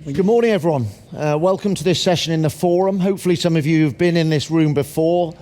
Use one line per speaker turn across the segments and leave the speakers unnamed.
Good morning, everyone. Welcome to this session in the forum. Hopefully some of you have been in this room before.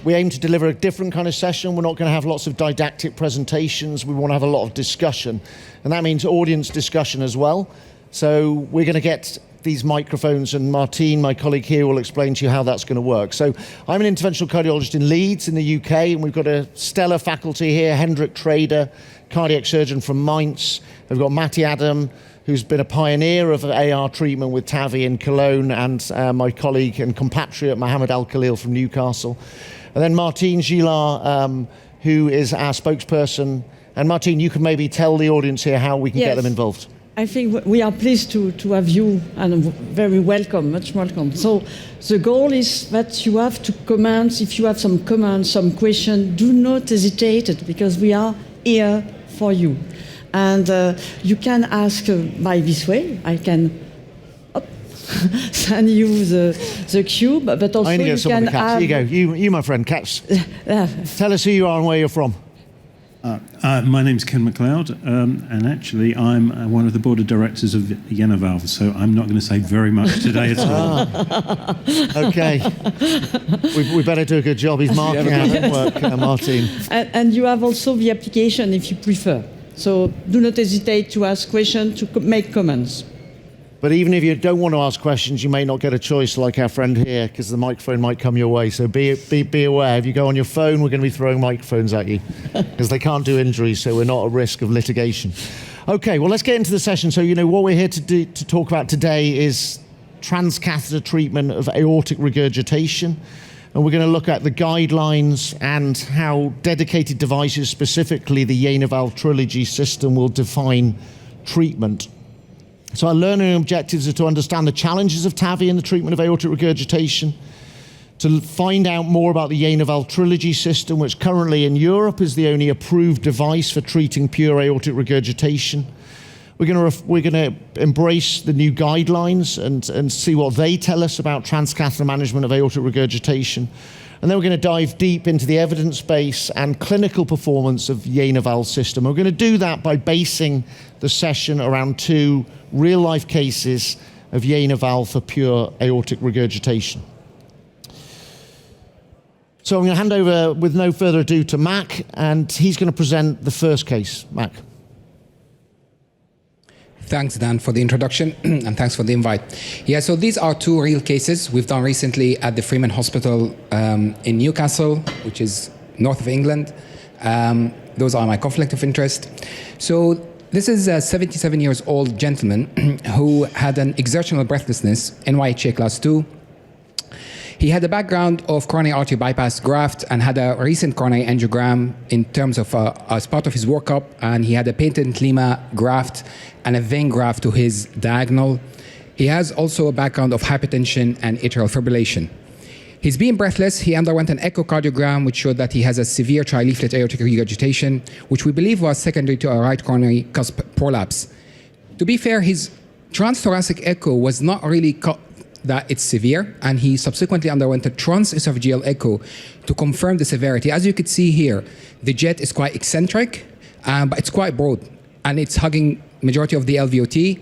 We aim to deliver a different kind of session. We're not going to have lots of didactic presentations. We want to have a lot of discussion. And that means audience discussion as well. So we're going to get these microphones, and Martine, my colleague here, will explain to you how that's going to work. So I'm an interventional cardiologist in Leeds in the UK, and we've got a stellar faculty here, Hendrik Trader, cardiac surgeon from Mainz. We've got Matti Adam, who's been a pioneer of AR treatment with TAVI in Cologne, and my colleague and compatriot Mohammed Al-Khalil from Newcastle. And then Martine Gillard, who is our spokesperson. And Martine, you can maybe tell the audience here how we can get them involved.
I think we are pleased to have you, and very welcome, much welcome. So the goal is that you have to comment. If you have some comments, some questions, do not hesitate, because we are here for you. And you can ask by this way. I can send you the cube, but also you can have...
Here you go. You, my friend, catch. Tell us who you are and where you're from.
My name's Ken MacLeod, and actually I'm one of the board of directors of JenaValve, so I'm not going to say very much today at all.
Okay. We better do a good job. He's marking our homework, Martine.
And you have also the application if you prefer. So do not hesitate to ask questions, to make comments.
But even if you don't want to ask questions, you may not get a choice like our friend here, because the microphone might come your way. So be aware. If you go on your phone, we're going to be throwing microphones at you, because they can't do injuries, so we're not at risk of litigation. Okay, well, let's get into the session. So, what we're here to talk about today is transcatheter treatment of aortic regurgitation. And we're going to look at the guidelines and how dedicated devices, specifically the JenaValve Trilogy System, will define treatment. So our learning objectives are to understand the challenges of TAVI in the treatment of aortic regurgitation, to find out more about the JenaValve Trilogy System, which currently in Europe is the only approved device for treating pure aortic regurgitation. We're going to embrace the new guidelines and see what they tell us about transcatheter management of aortic regurgitation. And then we're going to dive deep into the evidence base and clinical performance of the JenaValve system. We're going to do that by basing the session around two real-life cases of JenaValve for pure aortic regurgitation. So I'm going to hand over, with no further ado, to Mac, and he's going to present the first case. Mac.
Thanks, Dan, for the introduction, and thanks for the invite. Yeah, so these are two real cases we've done recently at the Freeman Hospital in Newcastle, which is north of England. Those are my conflict of interest. So this is a 77-year-old gentleman who had an exertional breathlessness, NYHA class 2. He had a background of coronary artery bypass graft and had a recent coronary angiogram in terms of as part of his workup, and he had a patent lima graft and a vein graft to his diagonal. He has also a background of hypertension and atrial fibrillation. He's being breathless. He underwent an echocardiogram which showed that he has a severe trileaflet aortic regurgitation, which we believe was secondary to a right coronary cusp prolapse. To be fair, his transthoracic echo was not really that it's severe, and he subsequently underwent a transesophageal echo to confirm the severity. As you could see here, the jet is quite eccentric, but it's quite broad, and it's hugging majority of the LVOT.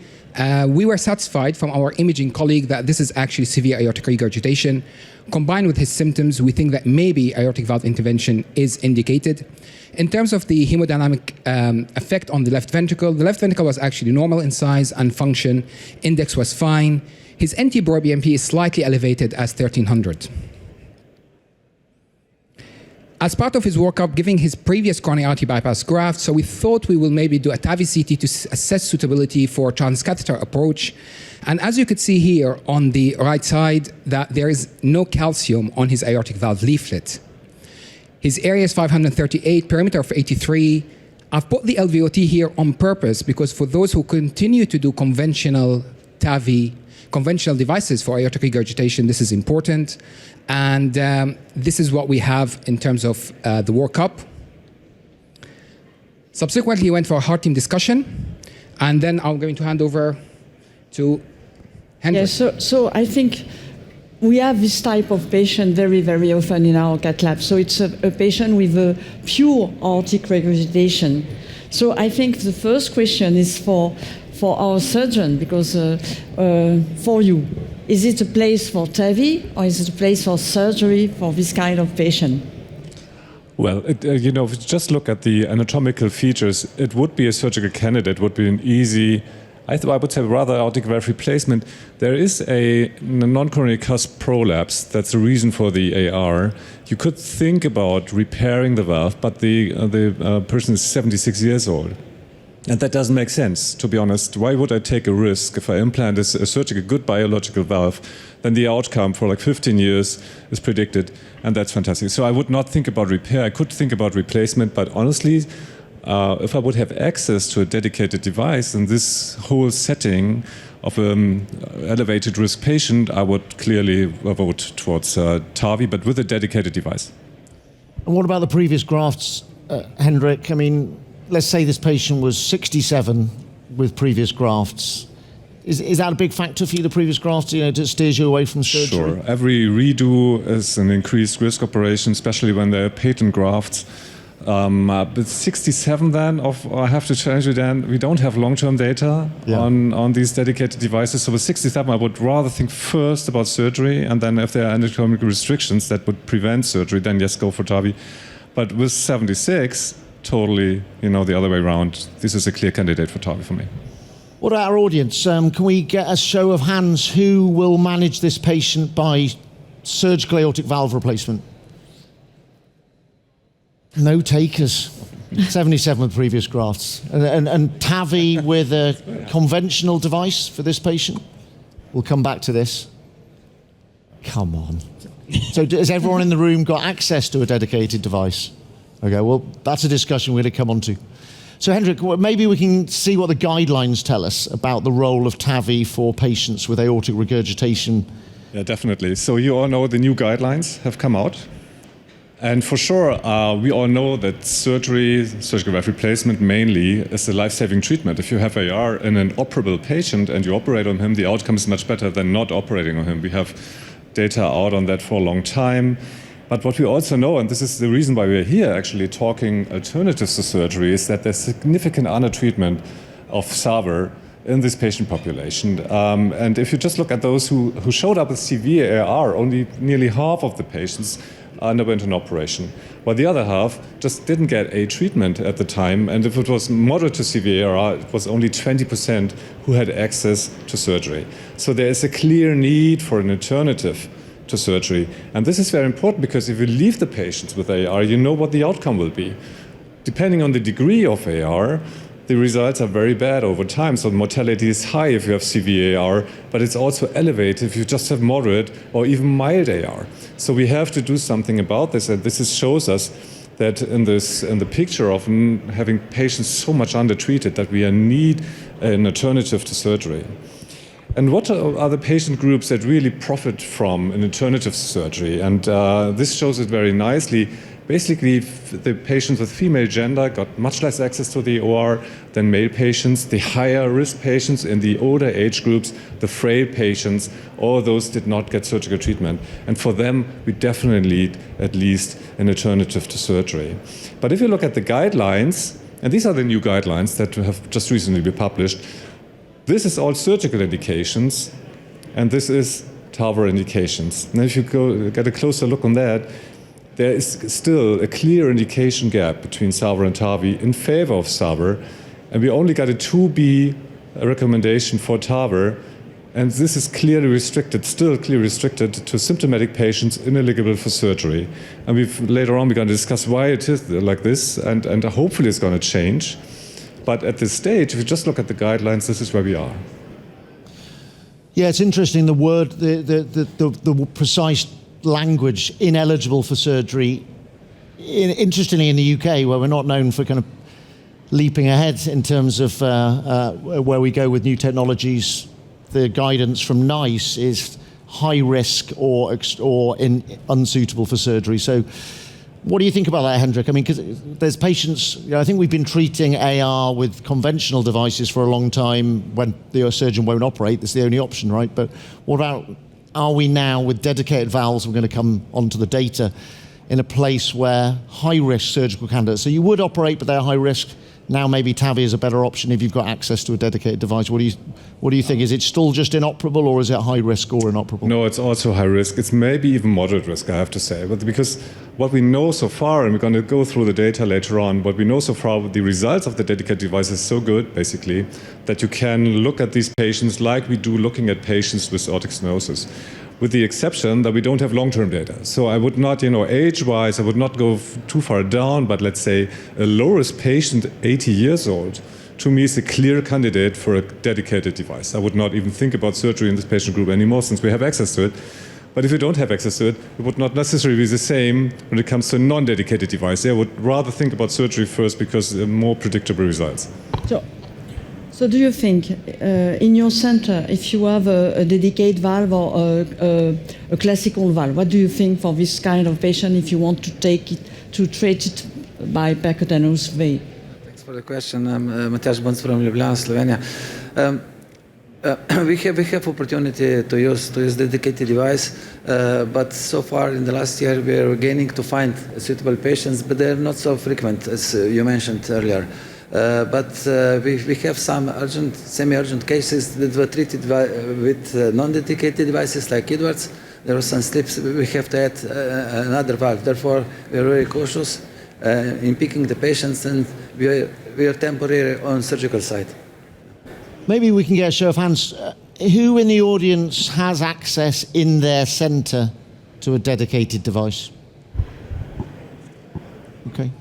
We were satisfied from our imaging colleague that this is actually severe aortic regurgitation. Combined with his symptoms, we think that maybe aortic valve intervention is indicated. In terms of the hemodynamic effect on the left ventricle was actually normal in size and function. Index was fine. His NT-proBNP is slightly elevated as 1300. As part of his workup, giving his previous coronary artery bypass graft, so we thought we will maybe do a TAVI CT to assess suitability for transcatheter approach. And as you could see here on the right side, that there is no calcium on his aortic valve leaflet. His area is 538, perimeter of 83. I've put the LVOT here on purpose because for those who continue to do conventional TAVI, conventional devices for aortic regurgitation, this is important. And this is what we have in terms of the workup. Subsequently, he went for a heart team discussion. And then I'm going to hand over to Hendrik.
Yes, so I think we have this type of patient very, very often in our cath lab. So it's a patient with a pure aortic regurgitation. So I think the first question is for our surgeon, because for you, is it a place for TAVI or is it a place for surgery for this kind of patient?
Well, if you just look at the anatomical features, it would be a surgical candidate, would be an easy, I would say rather aortic valve replacement. There is a non-coronary cusp prolapse. That's the reason for the AR. You could think about repairing the valve, but the person is 76 years old. And that doesn't make sense, to be honest. Why would I take a risk if I implant a surgical good biological valve? Then the outcome for like 15 years is predicted, and that's fantastic. So I would not think about repair. I could think about replacement, but honestly, if I would have access to a dedicated device in this whole setting of an elevated risk patient, I would clearly vote towards TAVI, but with a dedicated device.
And what about the previous grafts, Hendrik? I mean, let's say this patient was 67 with previous grafts. Is that a big factor for you, the previous grafts, that steers you away from surgery?
Sure. Every redo is an increased risk operation, especially when they're patent grafts. But 67 then, I have to change it then, we don't have long-term data on these dedicated devices. So with 67, I would rather think first about surgery, and then if there are anatomical restrictions that would prevent surgery, then yes, go for TAVI. But with 76, totally, the other way around. This is a clear candidate for TAVI for me.
What about our audience? Can we get a show of hands who will manage this patient by surgical aortic valve replacement? No takers. 77 with previous grafts. And TAVI with a conventional device for this patient? We'll come back to this. Come on. So has everyone in the room got access to a dedicated device? Okay, well, that's a discussion we're going to come on to. So, Hendrik, maybe we can see what the guidelines tell us about the role of TAVI for patients with aortic regurgitation.
Yeah, definitely. So you all know the new guidelines have come out. And for sure, we all know that surgical valve replacement mainly, is a life-saving treatment. If you have AR in an operable patient and you operate on him, the outcome is much better than not operating on him. We have data out on that for a long time. But what we also know, and this is the reason why we're here actually talking alternatives to surgery, is that there's significant undertreatment of SAVR in this patient population. And if you just look at those who showed up with severe AR, only nearly half of the patients underwent an operation, while the other half just didn't get a treatment at the time. And if it was moderate to severe AR, it was only 20% who had access to surgery. So there is a clear need for an alternative to surgery. And this is very important because if you leave the patients with AR, you know what the outcome will be. Depending on the degree of AR, the results are very bad over time. So mortality is high if you have severe AR, but it's also elevated if you just have moderate or even mild AR. So we have to do something about this, and this shows us that in the picture of having patients so much undertreated that we need an alternative to surgery. And what are the patient groups that really profit from an alternative to surgery? And this shows it very nicely. Basically, the patients with female gender got much less access to the OR than male patients. The higher risk patients in the older age groups, the frail patients, all those did not get surgical treatment. And for them, we definitely need at least an alternative to surgery. But if you look at the guidelines, and these are the new guidelines that have just recently been published, this is all surgical indications, and this is TAVR indications. Now, if you get a closer look on that, there is still a clear indication gap between SAVR and TAVI in favor of SAVR, and we only got a 2B recommendation for TAVR, and this is still clearly restricted to symptomatic patients ineligible for surgery. And later on we're going to discuss why it is like this, and hopefully it's going to change. But at this stage, if you just look at the guidelines, this is where we are.
Yeah, it's interesting, the word, the precise language, ineligible for surgery. Interestingly, in the UK, where we're not known for kind of leaping ahead in terms of where we go with new technologies, the guidance from NICE is high risk or unsuitable for surgery. So what do you think about that, Hendrik? I mean, because there's patients, I think we've been treating AR with conventional devices for a long time when the surgeon won't operate. That's the only option, right? But what about, are we now with dedicated valves, we're going to come onto the data, in a place where high-risk surgical candidates, so you would operate, but they're high risk, now maybe TAVI is a better option if you've got access to a dedicated device. What do you think? Is it still just inoperable, or is it high risk or inoperable?
No, it's also high risk. It's maybe even moderate risk, I have to say. But because what we know so far, and we're going to go through the data later on, what we know so far, the results of the dedicated device is so good, basically, that you can look at these patients like we do looking at patients with aortic stenosis, with the exception that we don't have long-term data. So I would not, age-wise, I would not go too far down, but let's say a low-risk patient, 80 years old, to me is a clear candidate for a dedicated device. I would not even think about surgery in this patient group anymore since we have access to it. But if you don't have access to it, it would not necessarily be the same when it comes to a non-dedicated device. I would rather think about surgery first because more predictable results.
So do you think in your center, if you have a dedicated valve or a classical valve, what do you think for this kind of patient if you want to take it, to treat it by percutaneous vein?
Thanks for the question. I'm Matjaž Bonc from Ljubljana, Slovenia. We have opportunity to use dedicated device, but so far in the last year we are beginning to find suitable patients, but they're not so frequent as you mentioned earlier. But we have some urgent, semi-urgent cases that were treated with non-dedicated devices like Edwards. There were some slips. We have to add another valve. Therefore, we are very cautious in picking the patients, and we are temporary on surgical side.
Maybe we can get a show of hands. Who in the audience has access in their centre to a dedicated device? Okay.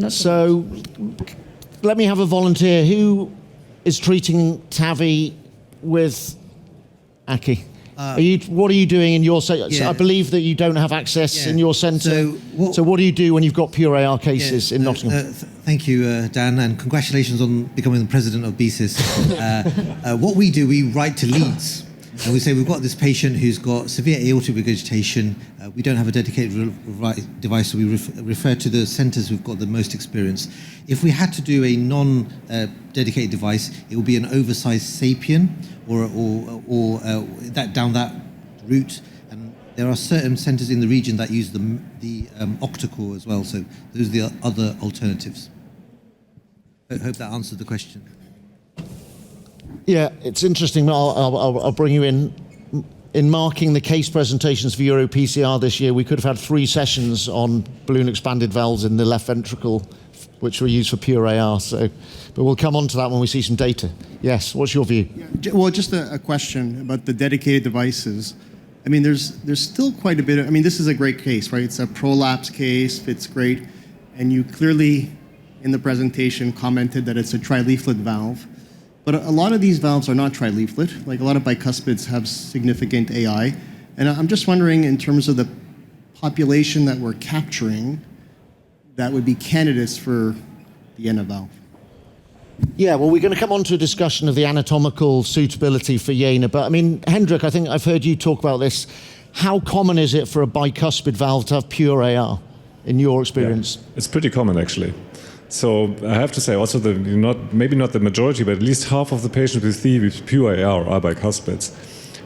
So let me have a volunteer. Who is treating TAVI with Aki? What are you doing in your centre?
Yeah.
I believe that you don't have access in your centre.
So
what do you do when you've got pure AR cases in Nottingham?
Thank you, Dan, and congratulations on becoming the president of BSIS. What we do, we write to leads. And we say we've got this patient who's got severe aortic regurgitation. We don't have a dedicated device, so we refer to the centres who've got the most experience. If we had to do a non-dedicated device, it would be an oversized Sapien or that down that route. And there are certain centres in the region that use the octa-core as well. So those are the other alternatives. I hope that answered the question.
Yeah, it's interesting. I'll bring you in. In marking the case presentations for EuroPCR this year, we could have had 3 sessions on balloon expanded valves in the left ventricle, which were used for pure AR. So, but we'll come on to that when we see some data. Yes, what's your view?
Yeah, well, just a question about the dedicated devices. I mean, there's still quite a bit of, I mean, this is a great case, right? It's a prolapse case, fits great. And you clearly, in the presentation, commented that it's a trileaflet valve. But a lot of these valves are not trileaflet. Like a lot of bicuspids have significant AI. And I'm just wondering, in terms of the population that we're capturing, that would be candidates for the JenaValve.
Yeah, well, we're going to come on to a discussion of the anatomical suitability for Jena. But I mean, Hendrik, I think I've heard you talk about this. How common is it for a bicuspid valve to have pure AR, in your experience?
Yeah, it's pretty common, actually. So I have to say also that maybe not the majority, but at least half of the patients with THE with pure AR are bicuspids.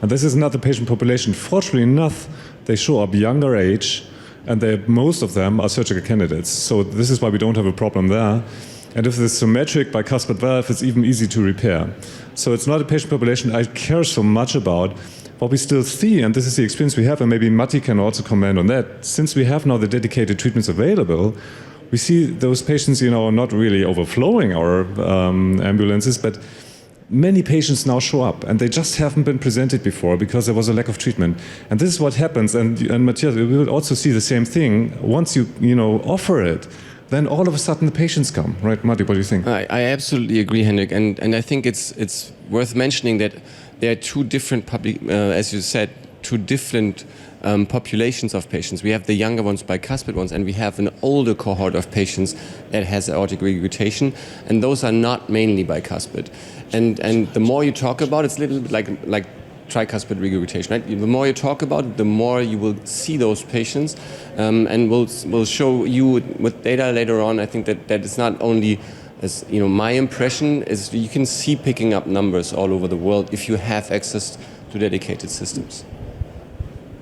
And this is not the patient population. Fortunately enough, they show up younger age, and most of them are surgical candidates. So this is why we don't have a problem there. And if it's symmetric bicuspid valve, it's even easy to repair. So it's not a patient population I care so much about. What we still see, and this is the experience we have, and maybe Matti can also comment on that, since we have now the dedicated treatments available, we see those patients, not really overflowing our ambulances, but many patients now show up, and they just haven't been presented before because there was a lack of treatment. And this is what happens, and Matthias, we will also see the same thing. Once you offer it, then all of a sudden the patients come, right? Matti, what do you think?
I absolutely agree, Hendrik, and I think it's worth mentioning that there are two different, as you said, two different populations of patients. We have the younger ones, bicuspid ones, and we have an older cohort of patients that has aortic regurgitation, and those are not mainly bicuspid. And the more you talk about it, it's a little bit like tricuspid regurgitation, right? The more you talk about it, the more you will see those patients, and we'll show you with data later on. I think that it's not only, as my impression is you can see picking up numbers all over the world if you have access to dedicated systems.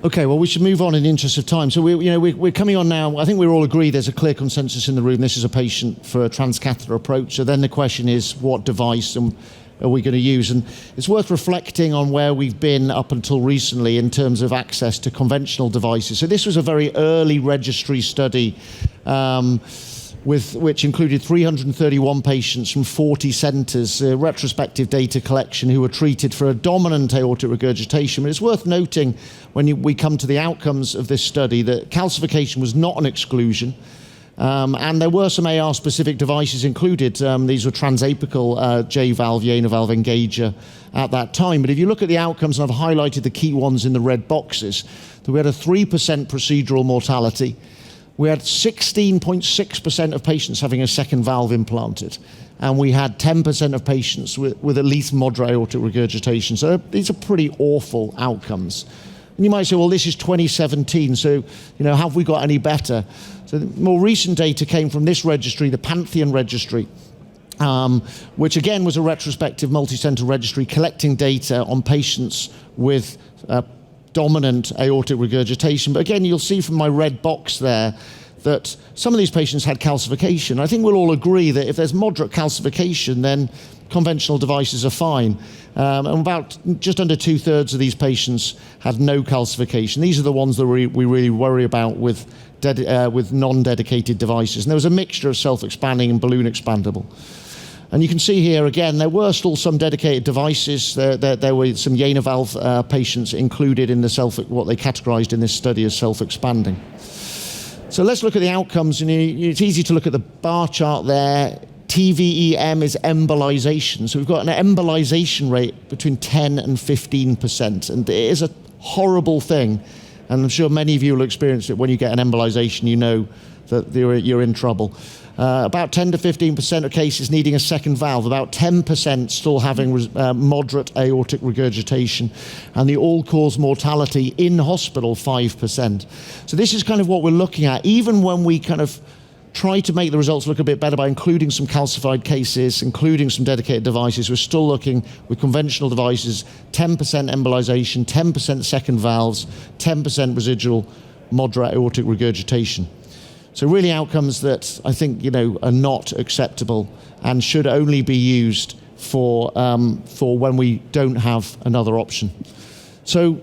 Okay, well, we should move on in the interest of time. So we're coming on now. I think we all agree there's a clear consensus in the room. This is a patient for a transcatheter approach. So then the question is, what device are we going to use? And it's worth reflecting on where we've been up until recently in terms of access to conventional devices. So this was a very early registry study which included 331 patients from 40 centres, retrospective data collection who were treated for a dominant aortic regurgitation. But it's worth noting when we come to the outcomes of this study that calcification was not an exclusion. And there were some AR-specific devices included. These were transapical JenaValve Engager at that time. But if you look at the outcomes, and I've highlighted the key ones in the red boxes, that we had a 3% procedural mortality. We had 16.6% of patients having a second valve implanted, and we had 10% of patients with at least moderate aortic regurgitation. So these are pretty awful outcomes. And you might say, well, this is 2017, so have we got any better? So the more recent data came from this registry, the Pantheon registry, which again was a retrospective multi-center registry collecting data on patients with dominant aortic regurgitation. But again, you'll see from my red box there that some of these patients had calcification. I think we'll all agree that if there's moderate calcification, then conventional devices are fine. And about just under 2/3 of these patients had no calcification. These are the ones that we really worry about with non-dedicated devices. And there was a mixture of self-expanding and balloon expandable. And you can see here again, there were still some dedicated devices. There were some JenaValve patients included in what they categorized in this study as self-expanding. So let's look at the outcomes. And it's easy to look at the bar chart there. TVEM is embolization. So we've got an embolization rate between 10 and 15%. And it is a horrible thing. And I'm sure many of you will experience it when you get an embolization, you know that you're in trouble. About 10 to 15% of cases needing a second valve, about 10% still having moderate aortic regurgitation, and the all-cause mortality in hospital, 5%. So this is kind of what we're looking at. Even when we kind of try to make the results look a bit better by including some calcified cases, including some dedicated devices, we're still looking with conventional devices, 10% embolization, 10% second valves, 10% residual moderate aortic regurgitation. So really outcomes that I think are not acceptable and should only be used for when we don't have another option. So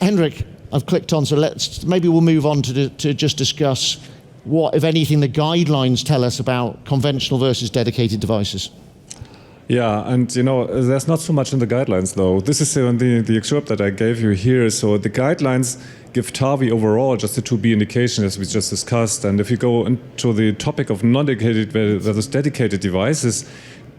Hendrik, I've clicked on, so maybe we'll move on to just discuss what, if anything, the guidelines tell us about conventional versus dedicated devices.
Yeah, and there's not so much in the guidelines though. This is the excerpt that I gave you here. So the guidelines give TAVI overall just a 2B indication, as we just discussed. And if you go into the topic of non-dedicated versus dedicated devices,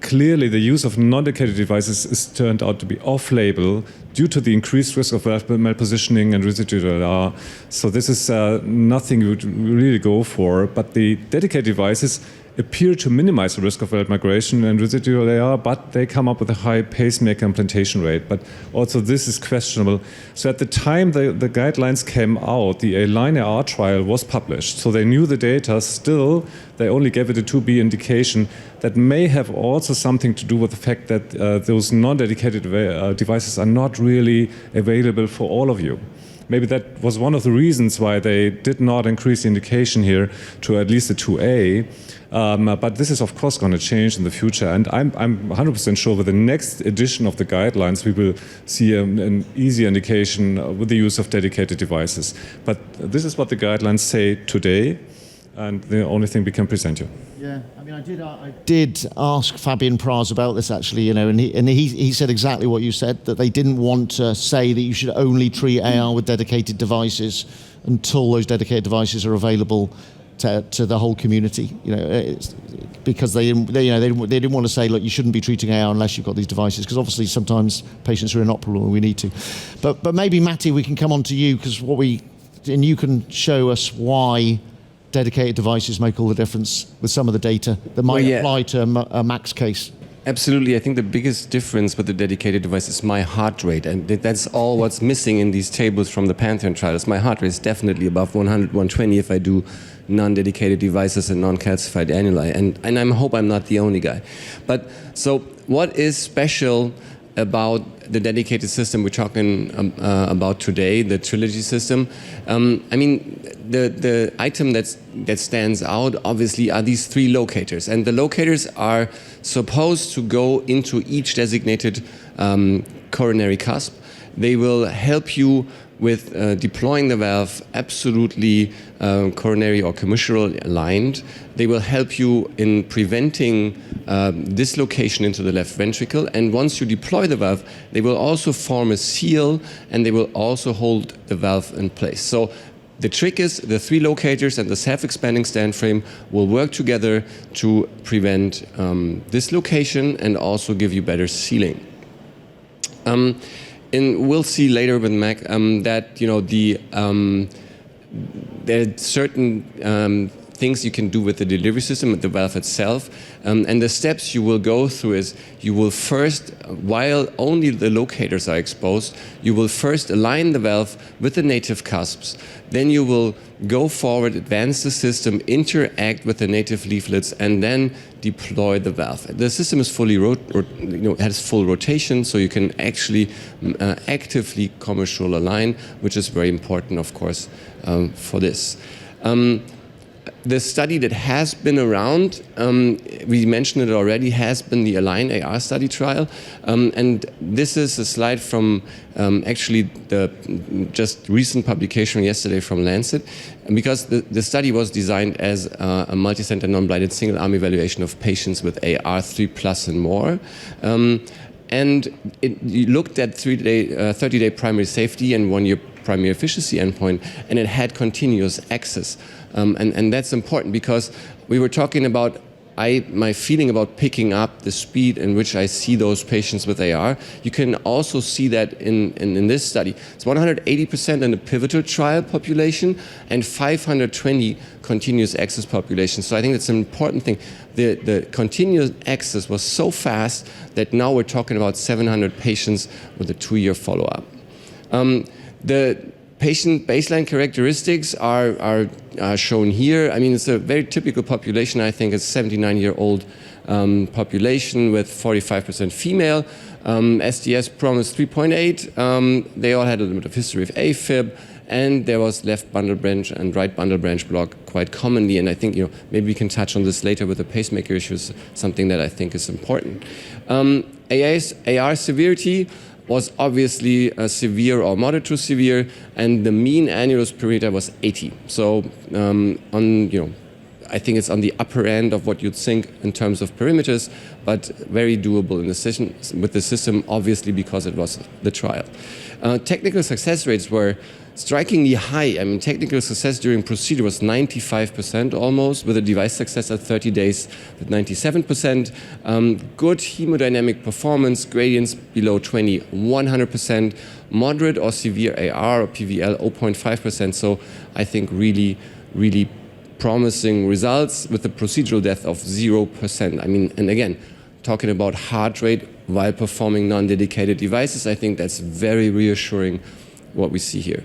clearly the use of non-dedicated devices is turned out to be off-label due to the increased risk of valve malpositioning and residual AR. So this is nothing you would really go for. But the dedicated devices appear to minimize the risk of valve migration and residual AR, but they come up with a high pacemaker implantation rate. But also this is questionable. So at the time the guidelines came out, the Align AR trial was published. So they knew the data. Still, they only gave it a 2B indication. That may have also something to do with the fact that those non-dedicated devices are not really available for all of you. Maybe that was one of the reasons why they did not increase the indication here to at least a 2A. But this is, of course, going to change in the future. And I'm 100% sure with the next edition of the guidelines, we will see an easier indication with the use of dedicated devices. But this is what the guidelines say today, and the only thing we can present you.
Yeah, I mean, I did ask Fabian Praz about this actually, and he said exactly what you said, that they didn't want to say that you should only treat AR with dedicated devices until those dedicated devices are available to the whole community, because they didn't want to say, look, you shouldn't be treating AR unless you've got these devices, because obviously sometimes patients are inoperable and we need to. But maybe Matti, we can come on to you, because and you can show us why dedicated devices make all the difference with some of the data that might apply to a max case.
Absolutely. I think the biggest difference with the dedicated device is my heart rate. And that's all what's missing in these tables from the Pantheon trials. My heart rate is definitely above 100, 120 if I do non-dedicated devices and non-calcified annuli. And I hope I'm not the only guy. But so what is special about the dedicated system we're talking about today, the Trilogy system. I mean, the item that stands out, obviously, are these 3 locators. And the locators are supposed to go into each designated coronary cusp. They will help you with deploying the valve absolutely coronary or commissural aligned. They will help you in preventing dislocation into the left ventricle. And once you deploy the valve, they will also form a seal, and they will also hold the valve in place. So the trick is the 3 locators and the self-expanding stand frame will work together to prevent dislocation and also give you better sealing. And we'll see later with Mac that there are certain things you can do with the delivery system, with the valve itself. And the steps you will go through is you will first, while only the locators are exposed, you will first align the valve with the native cusps. Then you will go forward, advance the system, interact with the native leaflets, and then deploy the valve. The system is fully has full rotation, so you can actually actively commissural align, which is very important, of course, for this. The study that has been around, we mentioned it already, has been the Align AR study trial. And this is a slide from actually the just recent publication yesterday from Lancet, because the study was designed as a multi-center non-blinded single-arm evaluation of patients with AR 3+ and more. And it looked at 30-day primary safety and 1-year primary efficacy endpoint, and it had continuous access. And that's important because we were talking about my feeling about picking up the speed in which I see those patients with AR. You can also see that in this study. It's 180% in the pivotal trial population and 520 continuous access population. So I think that's an important thing. The continuous access was so fast that now we're talking about 700 patients with a 2-year follow-up. The patient baseline characteristics are shown here. I mean, it's a very typical population. I think it's 79-year-old population with 45% female. SDS promised 3.8. They all had a little bit of history of AFib, and there was left bundle branch and right bundle branch block quite commonly. And I think maybe we can touch on this later with the pacemaker issues, something that I think is important. AR severity was obviously severe or moderate to severe, and the mean annulus perimeter was 80. So I think it's on the upper end of what you'd think in terms of perimeters, but very doable in the with the system, obviously because it was the trial. Technical success rates were strikingly high. I mean, technical success during procedure was 95% almost, with a device success at 30 days with 97%. Good hemodynamic performance, gradients below 20, 100%. Moderate or severe AR or PVL, 0.5%. So I think really, really promising results with a procedural death of 0%. I mean, and again, talking about heart rate while performing non-dedicated devices, I think that's very reassuring what we see here.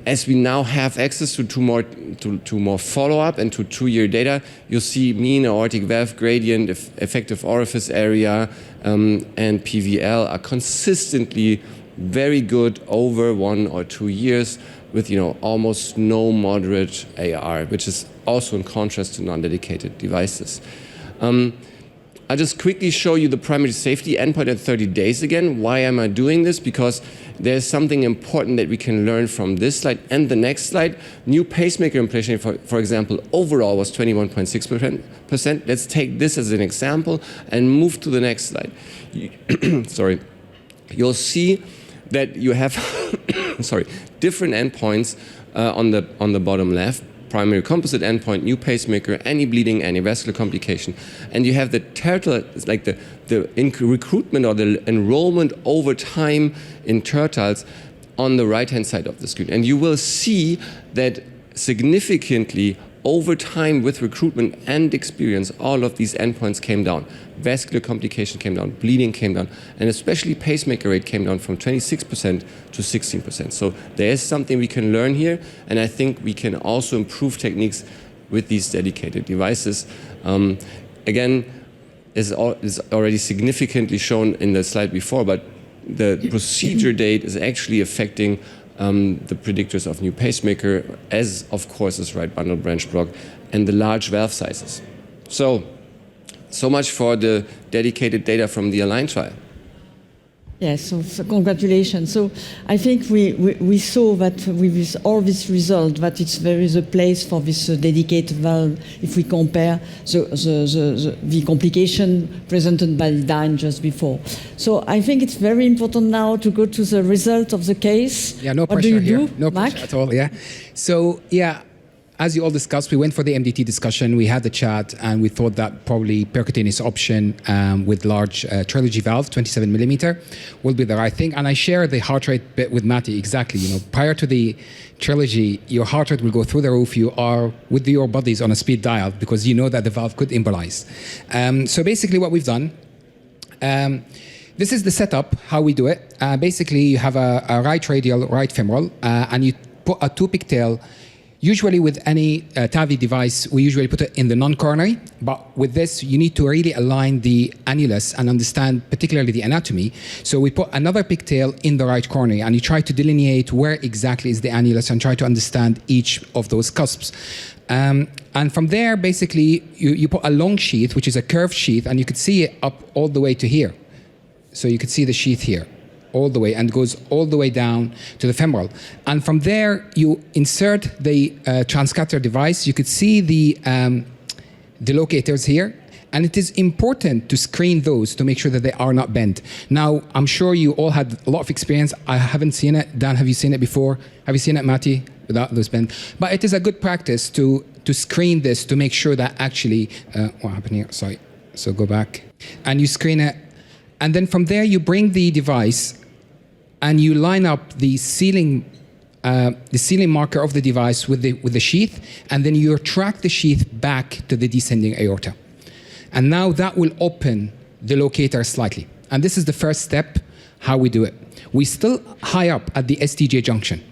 As we now have access to two more follow-up and to 2-year data, you'll see mean aortic valve gradient, effective orifice area, and PVL are consistently very good over 1 or 2 years with almost no moderate AR, which is also in contrast to non-dedicated devices. I'll just quickly show you the primary safety endpoint at 30 days again. Why am I doing this? Because there's something important that we can learn from this slide and the next slide. New pacemaker implantation, for example, overall was 21.6%. Let's take this as an example and move to the next slide. Sorry. You'll see that you have different endpoints on the bottom left. Primary composite endpoint, new pacemaker, any bleeding, any vascular complication. And you have the turtle, like the recruitment or the enrollment over time in tertiles on the right-hand side of the screen. And you will see that significantly over time with recruitment and experience, all of these endpoints came down. Vascular complication came down, bleeding came down, and especially pacemaker rate came down from 26% to 16%. So there is something we can learn here, and I think we can also improve techniques with these dedicated devices. Again, is already significantly shown in the slide before, but the procedure date is actually affecting the predictors of new pacemaker, as of course is right bundle branch block, and the large valve sizes. So much for the dedicated data from the ALIGN trial.
Yes, so congratulations. So I think we saw that with all this result that there is a place for this dedicated valve if we compare the complication presented by Dine just before. So I think it's very important now to go to the result of the case.
Yeah, no
what
pressure
do you
here.
do,
No
Mark?
pressure at all, yeah. So, yeah, as you all discussed, we went for the MDT discussion, we had the chat, and we thought that probably percutaneous option with large trilogy valve, 27 millimeter, will be the right thing. And I share the heart rate bit with Matty, exactly. You know, prior to the trilogy, your heart rate will go through the roof. You are with your bodies on a speed dial because you know that the valve could embolize. So basically what we've done, this is the setup, how we do it. Basically, you have a right radial, right femoral, and you put a 2 pigtail. Usually with any TAVI device, we usually put it in the non-coronary, but with this, you need to really align the annulus and understand particularly the anatomy. So we put another pigtail in the right coronary, and you try to delineate where exactly is the annulus and try to understand each of those cusps. And from there, basically, you put a long sheath, which is a curved sheath, and you could see it up all the way to here. So you could see the sheath here, all the way, and goes all the way down to the femoral. And from there, you insert the transcatheter device. You could see the locators here, and it is important to screen those to make sure that they are not bent. Now, I'm sure you all had a lot of experience. I haven't seen it. Dan, have you seen it before? Have you seen it, Matty, without those bent? But it is a good practice to screen this to make sure that actually, what happened here? Sorry. So go back. And you screen it. And then from there, you bring the device and you line up the sealing marker of the device with the sheath, and then you track the sheath back to the descending aorta. And now that will open the locator slightly. And this is the first step, how we do it. We're still high up at the STJ junction.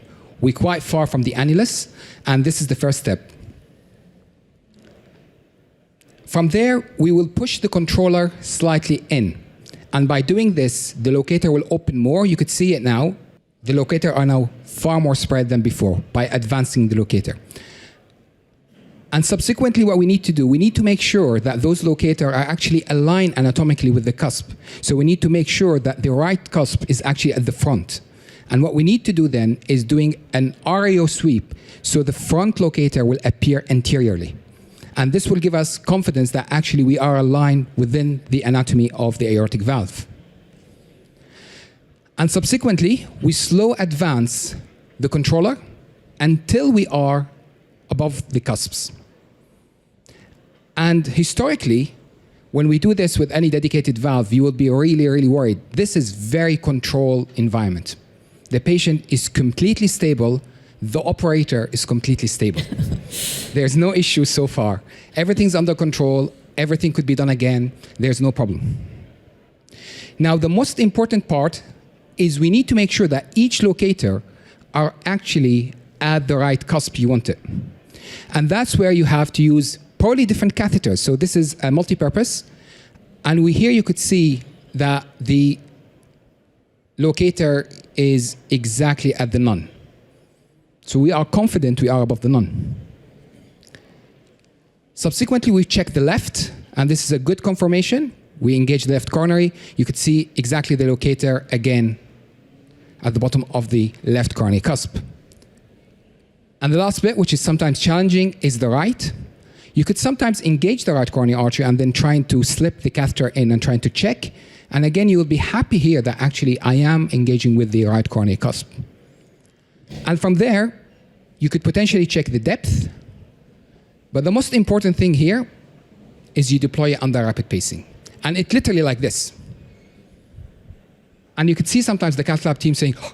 We're quite far from the annulus, and this is the first step. From there, we will push the controller slightly in. And by doing this, the locator will open more. You could see it now. The locator are now far more spread than before by advancing the locator. And subsequently, what we need to do, we need to make sure that those locators are actually aligned anatomically with the cusp. So we need to make sure that the right cusp is actually at the front. And what we need to do then is doing an RAO sweep, so the front locator will appear anteriorly. And this will give us confidence that actually we are aligned within the anatomy of the aortic valve. And subsequently, we slow advance the controller until we are above the cusps. And historically, when we do this with any dedicated valve, you will be really, really worried. This is very controlled environment. The patient is completely stable. The operator is completely stable. There's no issue so far. Everything's under control. Everything could be done again. There's no problem. Now, the most important part is we need to make sure that each locator are actually at the right cusp you want it. And that's where you have to use probably different catheters. So this is a multi-purpose. And here you could see that the locator is exactly at the none. So we are confident we are above the none. Subsequently, we check the left, and this is a good confirmation. We engage the left coronary. You could see exactly the locator again at the bottom of the left coronary cusp. And the last bit, which is sometimes challenging, is the right. You could sometimes engage the right coronary artery and then trying to slip the catheter in and trying to check. And again, you will be happy here that actually I am engaging with the right coronary cusp. And from there, you could potentially check the depth. But the most important thing here is you deploy it under rapid pacing. And it's literally like this. And you could see sometimes the cath lab team saying, oh,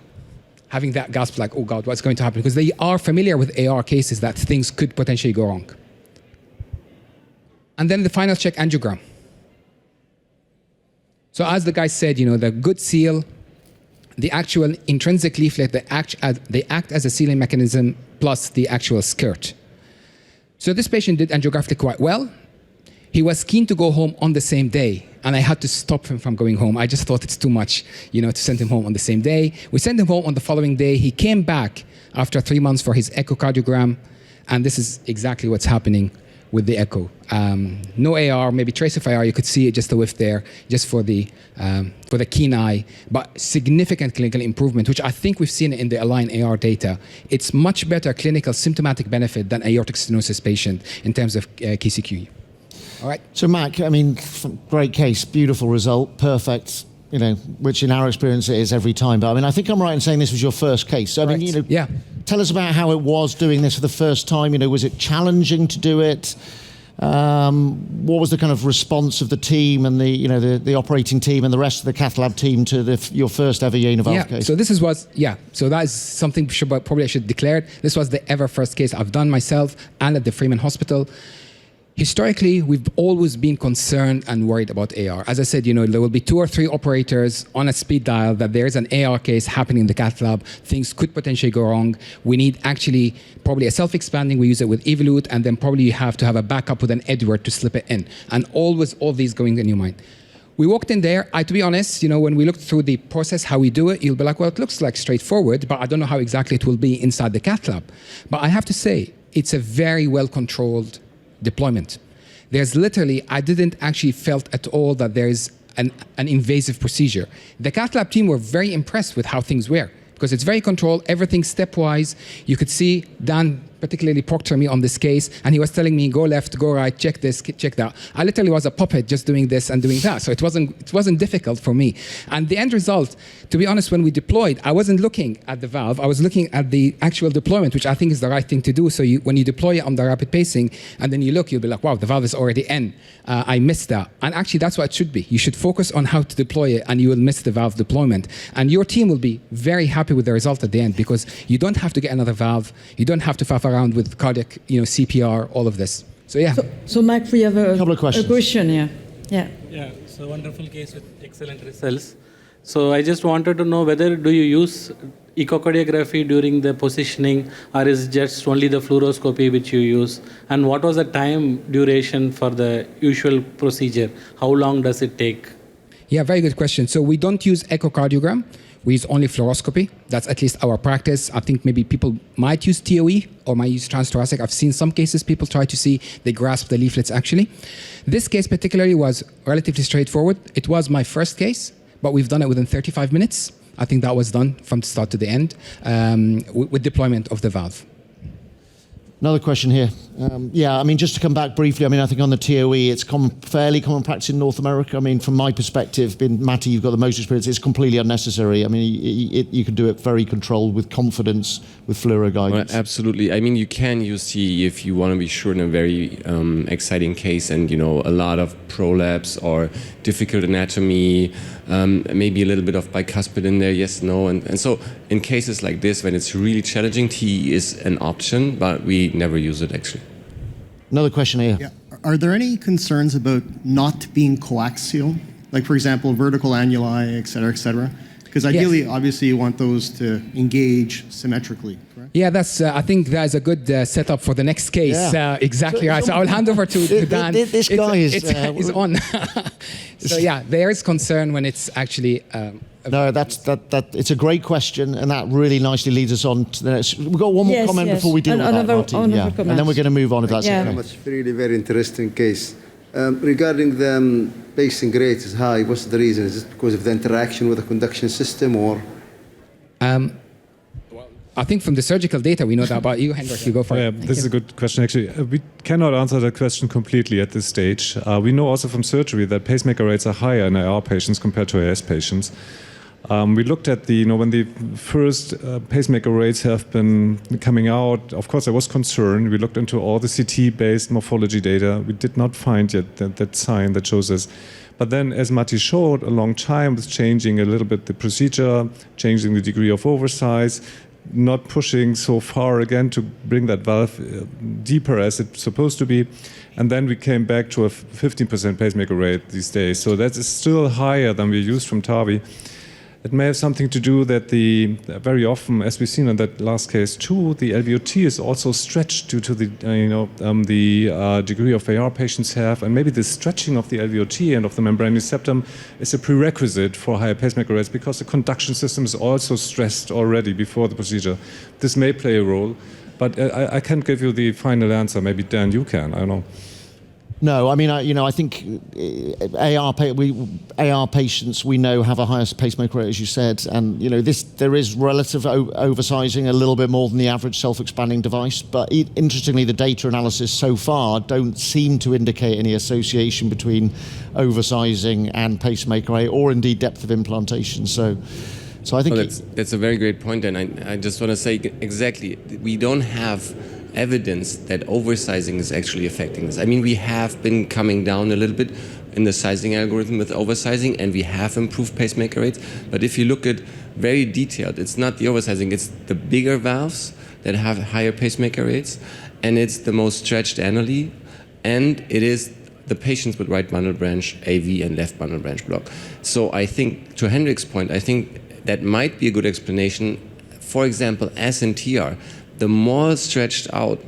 having that gasp like, oh God, what's going to happen? Because they are familiar with AR cases that things could potentially go wrong. And then the final check angiogram. So as the guy said, you know, the good seal, the actual intrinsic leaflet, they act as a sealing mechanism plus the actual skirt. So this patient did angiography quite well. He was keen to go home on the same day, and I had to stop him from going home. I just thought it's too much, to send him home on the same day. We sent him home on the following day. He came back after 3 months for his echocardiogram, and this is exactly what's happening with the echo. No AR, maybe trace of AR, you could see it just a whiff there, just for the keen eye, but significant clinical improvement, which I think we've seen in the Align AR data. It's much better clinical symptomatic benefit than aortic stenosis patient in terms of KCQ. All right.
So, Mac, I mean, great case, beautiful result, perfect, which in our experience it is every time. But I mean, I think I'm right in saying this was your first case. So, I mean,
yeah.
Tell us about how it was doing this for the first time. Was it challenging to do it? What was the kind of response of the team and the operating team and the rest of the cath lab team to your first ever JenaValve case?
So so that is something probably I should declare. This was the ever first case I've done myself and at the Freeman Hospital. Historically, we've always been concerned and worried about AR. As I said, there will be 2 or 3 operators on a speed dial that there's an AR case happening in the cath lab. Things could potentially go wrong. We need actually probably a self-expanding. We use it with Evolute, and then probably you have to have a backup with an Edward to slip it in. And always all these going in your mind. We walked in there. To be honest, when we looked through the process, how we do it, you'll be like, well, it looks like straightforward, but I don't know how exactly it will be inside the cath lab. But I have to say, it's a very well-controlled deployment. There's literally, I didn't actually felt at all that there's an invasive procedure. The cath lab team were very impressed with how things were because it's very controlled, everything stepwise. You could see Dan particularly proctor me on this case, and he was telling me, go left, go right, check this, check that. I literally was a puppet just doing this and doing that. So it wasn't difficult for me. And the end result, to be honest, when we deployed, I wasn't looking at the valve, I was looking at the actual deployment, which I think is the right thing to do. So when you deploy it on the rapid pacing, and then you look, you'll be like, wow, the valve is already in. I missed that. And actually, that's what it should be. You should focus on how to deploy it, and you will miss the valve deployment. And your team will be very happy with the result at the end, because you don't have to get another valve. You don't have to faff around with cardiac, CPR, all of this. So yeah.
So Mac, we have a
couple of questions.
A question here. Yeah.
Yeah. So wonderful case with excellent results. So I just wanted to know whether do you use echocardiography during the positioning, or is just only the fluoroscopy which you use? And what was the time duration for the usual procedure? How long does it take?
Yeah, very good question. So we don't use echocardiogram. We use only fluoroscopy. That's at least our practice. I think maybe people might use TOE or might use transthoracic. I've seen some cases people try to see, they grasp the leaflets actually. This case particularly was relatively straightforward. It was my first case, but we've done it within 35 minutes. I think that was done from the start to the end with deployment of the valve.
Another question here. Yeah, I mean, just to come back briefly, I mean, I think on the TOE, it's fairly common practice in North America. I mean, from my perspective, Matty, you've got the most experience, it's completely unnecessary. I mean, you can do it very controlled with confidence with fluoro guidance.
Well, absolutely. I mean, you can use TE if you want to be sure in a very exciting case and, a lot of prolapse or difficult anatomy, maybe a little bit of bicuspid in there, yes, no. And so in cases like this, when it's really challenging, TE is an option, but we never use it actually.
Another question here.
Yeah. Are there any concerns about not being coaxial? Like, for example, vertical annuli, et cetera, Because ideally, yes, obviously, you want those to engage symmetrically, correct?
Yeah, I think that's a good setup for the next case. Yeah. Exactly right. So I'll hand over to Dan.
This guy
is on. So yeah, there is concern when it's actually...
No, it's a great question, and that really nicely leads us on to the next. We've got one more comment before we deal with that, Martin. Yeah. And then we're going to move on if that's okay.
It's really very interesting case. Regarding the pacing rate is high, what's the reason? Is it because of the interaction with the conduction system, or?
I think from the surgical data we know that about you, Hendrik. You go for it.
This is a good question, actually. We cannot answer that question completely at this stage. We know also from surgery that pacemaker rates are higher in AR patients compared to AS patients. We looked at when the first pacemaker rates have been coming out. Of course, there was concern. We looked into all the CT-based morphology data. We did not find yet that sign that shows us. But then, as Matti showed, a long time was changing a little bit the procedure, changing the degree of oversize, not pushing so far again to bring that valve deeper as it's supposed to be. And then we came back to a 15% pacemaker rate these days. So that is still higher than we used from TAVI. It may have something to do that very often, as we've seen in that last case too, the LVOT is also stretched due to the degree of AR patients have, and maybe the stretching of the LVOT and of the membranous septum is a prerequisite for higher pacemaker rates because the conduction system is also stressed already before the procedure. This may play a role, but I can't give you the final answer. Maybe Dan, you can. I don't know.
No, I mean, I think AR patients we know have a higher pacemaker rate, as you said, and there is relative oversizing a little bit more than the average self-expanding device. But interestingly, the data analysis so far don't seem to indicate any association between oversizing and pacemaker rate, or indeed depth of implantation. So I think
that's a very great point, and I just want to say exactly, we don't have evidence that oversizing is actually affecting this. I mean, we have been coming down a little bit in the sizing algorithm with oversizing, and we have improved pacemaker rates. But if you look at very detailed, it's not the oversizing, it's the bigger valves that have higher pacemaker rates, and it's the most stretched annually, and it is the patients with right bundle branch AV and left bundle branch block. So I think, to Hendrik's point, I think that might be a good explanation. For example, as in TR, the more stretched out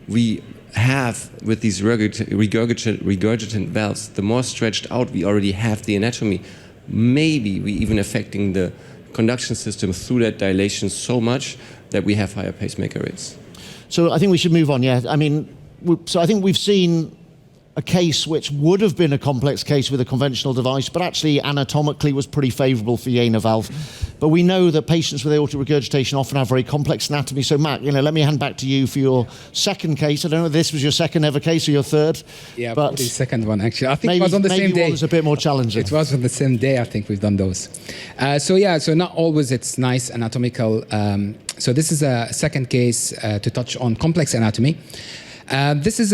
we have with these regurgitant valves, the more stretched out we already have the anatomy. Maybe we even affecting the conduction system through that dilation so much that we have higher pacemaker rates.
So I think we should move on, yeah. I mean, so I think we've seen a case which would have been a complex case with a conventional device, but actually anatomically was pretty favorable for JenaValve. But we know that patients with aortic regurgitation often have very complex anatomy. So Matt, let me hand back to you for your second case. I don't know if this was your second ever case or your third.
Yeah,
but
the second one actually. I think
maybe,
it was on the same day.
Maybe one was a bit more challenging.
It was on the same day, I think we've done those. So not always it's nice anatomical. So this is a second case to touch on complex anatomy. This is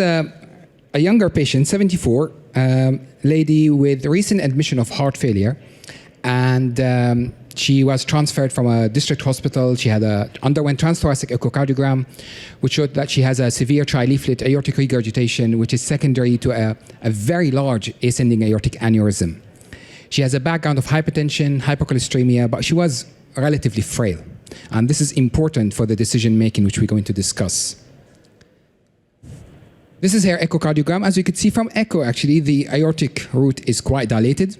a younger patient, 74, lady with recent admission of heart failure, and she was transferred from a district hospital. She had underwent transthoracic echocardiogram, which showed that she has a severe trileaflet aortic regurgitation, which is secondary to a very large ascending aortic aneurysm. She has a background of hypertension, hypercholesteremia, but she was relatively frail. And this is important for the decision making, which we're going to discuss. This is her echocardiogram. As you can see from echo, actually, the aortic root is quite dilated.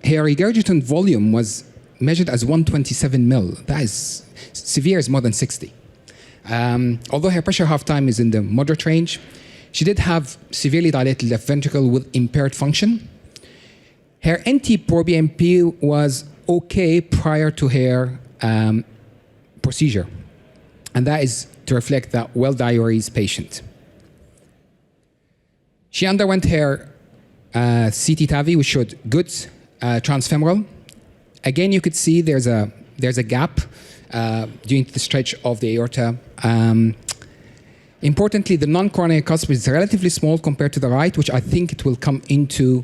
Her regurgitant volume was measured as 127 mil. That is severe, is more than 60. Although her pressure half time is in the moderate range, she did have severely dilated left ventricle with impaired function. Her NT-proBNP was okay prior to her procedure, and that is to reflect that well-diuresed patient. She underwent her CT TAVI, which showed good transfemoral. Again, you could see there's a gap during the stretch of the aorta. Importantly, the non-coronary cusp is relatively small compared to the right, which I think it will come into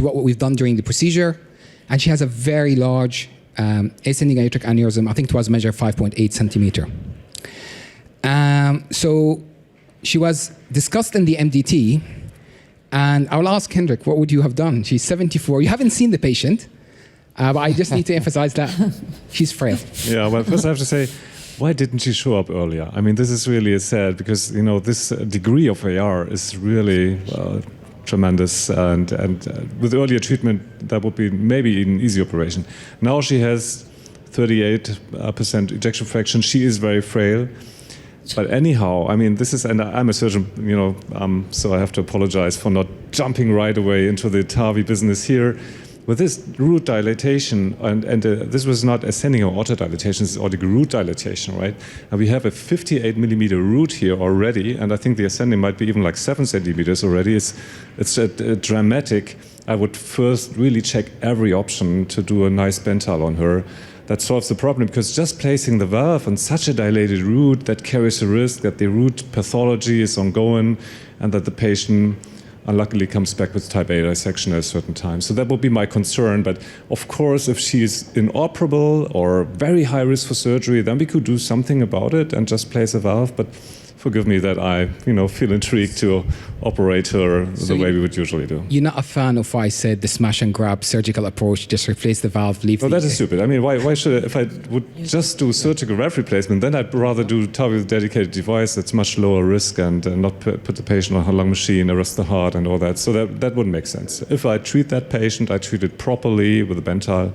what we've done during the procedure. And she has a very large ascending aortic aneurysm. I think it was measured 5.8 centimeter. So she was discussed in the MDT, and I will ask Hendrik, what would you have done? She's 74. You haven't seen the patient, but I just need to emphasize that she's frail.
Yeah, well, first I have to say, why didn't she show up earlier? I mean, this is really sad because, this degree of AR is really tremendous, and with earlier treatment, that would be maybe an easy operation. Now she has 38% ejection fraction. She is very frail. But anyhow, I mean, this is, and I'm a surgeon, so I have to apologize for not jumping right away into the TAVI business here. With this root dilatation, and this was not ascending aorta dilatation, it's aortic root dilatation, right? And we have a 58 millimeter root here already, and I think the ascending might be even like 7 centimeters already. It's a dramatic. I would first really check every option to do a nice Bental on her. That solves the problem, because just placing the valve on such a dilated root, that carries a risk that the root pathology is ongoing and that the patient unluckily comes back with type A dissection at a certain time. So that would be my concern. But of course, if she is inoperable or very high risk for surgery, then we could do something about it and just place a valve. But forgive me that I, feel intrigued to operate her the way we would usually do.
You're not a fan of I said the smash and grab surgical approach, just replace the valve, leave
Well, that is stupid. I mean, why should I, if I would just do surgical valve replacement, then I'd rather do target with a dedicated device that's much lower risk and not put the patient on a lung machine, arrest the heart and all that. So that wouldn't make sense. If I treat that patient, I treat it properly with a Bentile,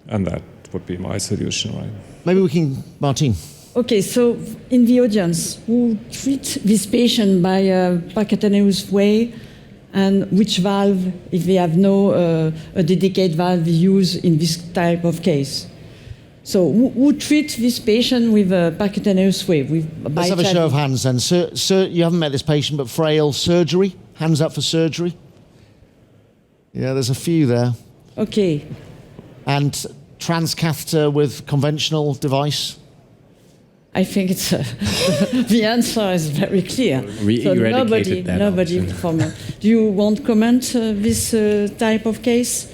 and that would be my solution, right?
Maybe we can, Martin.
Okay, so in the audience, who treat this patient by a percutaneous way, and which valve, if they have no a dedicated valve, use in this type of case? So who treat this patient with a percutaneous way?
Let's have a show of hands then. Sir, you haven't met this patient, but frail, surgery? Hands up for surgery? Yeah, there's a few there.
Okay.
And transcatheter with conventional device?
I think it's the answer is very clear.
We eradicated that
nobody
option.
from. Do you want to comment this type of case?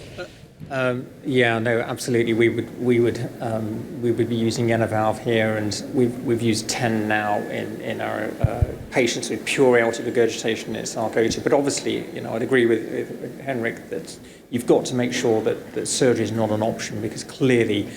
Yeah, no, absolutely. We would be using JenaValve here, and we've used 10 now in our patients with pure aortic regurgitation in sarcoidosis. But obviously, I'd agree with Henrik that you've got to make sure that surgery is not an option, because clearly,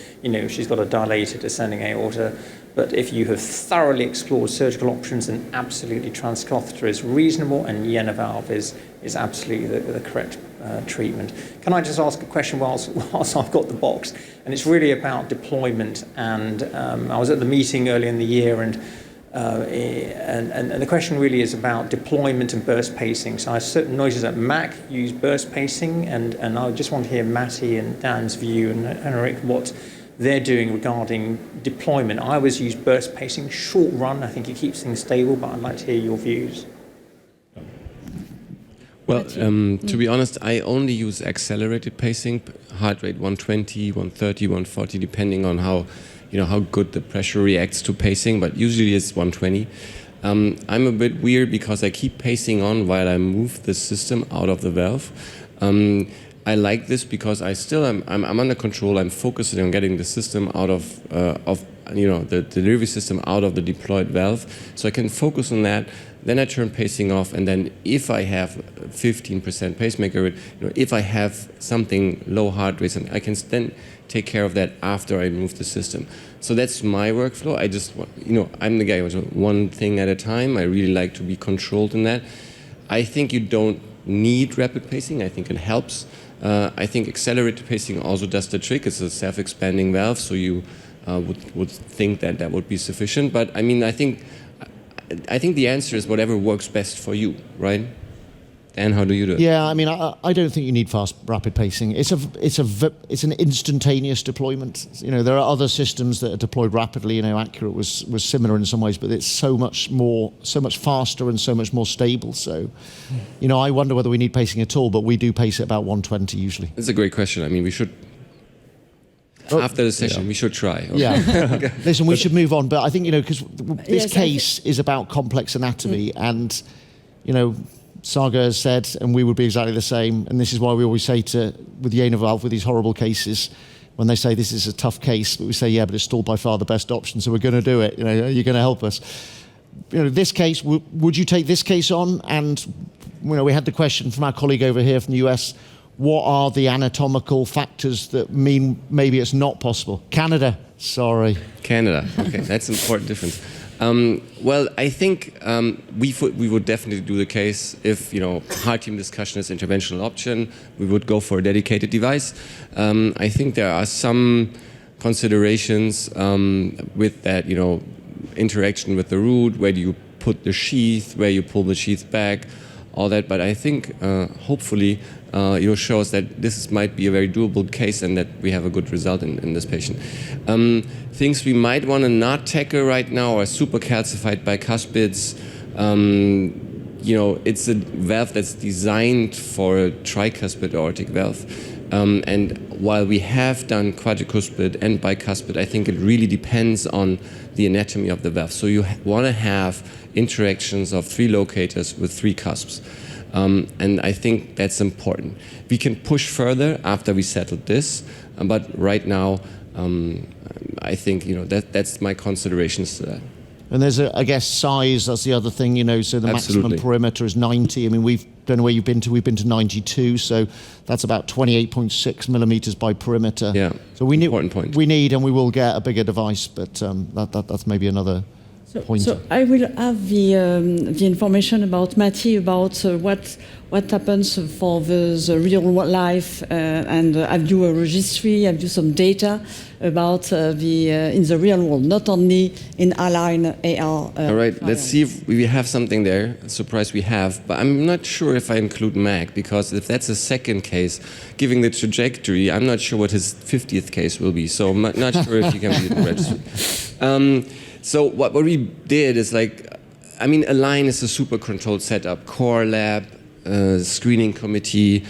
she's got a dilated ascending aorta. But if you have thoroughly explored surgical options, then absolutely transcatheter is reasonable, and JenaValve is absolutely the correct treatment. Can I just ask a question whilst I've got the box? And it's really about deployment. And I was at the meeting earlier in the year, and the question really is about deployment and burst pacing. So I noticed that Mac used burst pacing, and I just want to hear Matty and Dan's view, and Henrik, what they're doing regarding deployment. I always use burst pacing, short run. I think it keeps things stable, but I'd like to hear your views.
Well, to be honest, I only use accelerated pacing, heart rate 120, 130, 140, depending on how good the pressure reacts to pacing, but usually it's 120. I'm a bit weird because I keep pacing on while I move the system out of the valve. I like this because I'm under control. I'm focusing on getting the system out of the delivery system out of the deployed valve, so I can focus on that. Then I turn pacing off, and then if I have 15% pacemaker, if I have something low heart rate, I can then take care of that after I move the system. So that's my workflow. I just I'm the guy who does one thing at a time. I really like to be controlled in that. I think you don't need rapid pacing. I think it helps. I think accelerated pacing also does the trick. It's a self-expanding valve, so you would think that would be sufficient. But I mean, I think the answer is whatever works best for you, right? Dan, how do you do it?
Yeah, I mean, I don't think you need fast, rapid pacing. It's an instantaneous deployment. There are other systems that are deployed rapidly. Accurate was similar in some ways, but it's so much faster and so much more stable. So, I wonder whether we need pacing at all, but we do pace at about 120 usually.
That's a great question. I mean, we should. After the session, we should try. Okay.
Yeah. Listen, we should move on, but I think because this case is about complex anatomy, and Saga has said, and we would be exactly the same, and this is why we always say with JenaValve, with these horrible cases, when they say this is a tough case, but we say, yeah, but it's still by far the best option, so we're going to do it. You're going to help us. This case, would you take this case on? And we had the question from our colleague over here from the US, what are the anatomical factors that mean maybe it's not possible? Canada, sorry.
Canada, okay, that's an important difference. Well, I think we would definitely do the case if, heart team discussion is interventional option, we would go for a dedicated device. I think there are some considerations with that, interaction with the root, where do you put the sheath, where you pull the sheath back, all that. But I think hopefully shows that this might be a very doable case and that we have a good result in this patient. Things we might want to not tackle right now are supercalcified bicuspids. It's a valve that's designed for a tricuspid aortic valve. And while we have done quadricuspid and bicuspid, I think it really depends on the anatomy of the valve. So you want to have interactions of 3 locators with 3 cusps. And I think that's important. We can push further after we settled this, but right now, I think that's my considerations to that.
And there's, I guess, size, that's the other thing, so the
Absolutely.
maximum perimeter is 90. I mean, don't know where you've been to, we've been to 92, so that's about 28.6 millimeters by perimeter.
Yeah,
so we need,
important point.
We need and we will get a bigger device, but that's maybe another point.
So I will have the information about Matti about what happens for the real life, and I'll do a registry, I'll do some data about in the real world, not only in Align AR.
All right, let's see if we have something there. Surprise, we have, but I'm not sure if I include Mac, because if that's a second case, given the trajectory, I'm not sure what his 50th case will be. So I'm not sure if he can be in the registry. So what we did is Align is a super controlled setup, core lab, screening committee,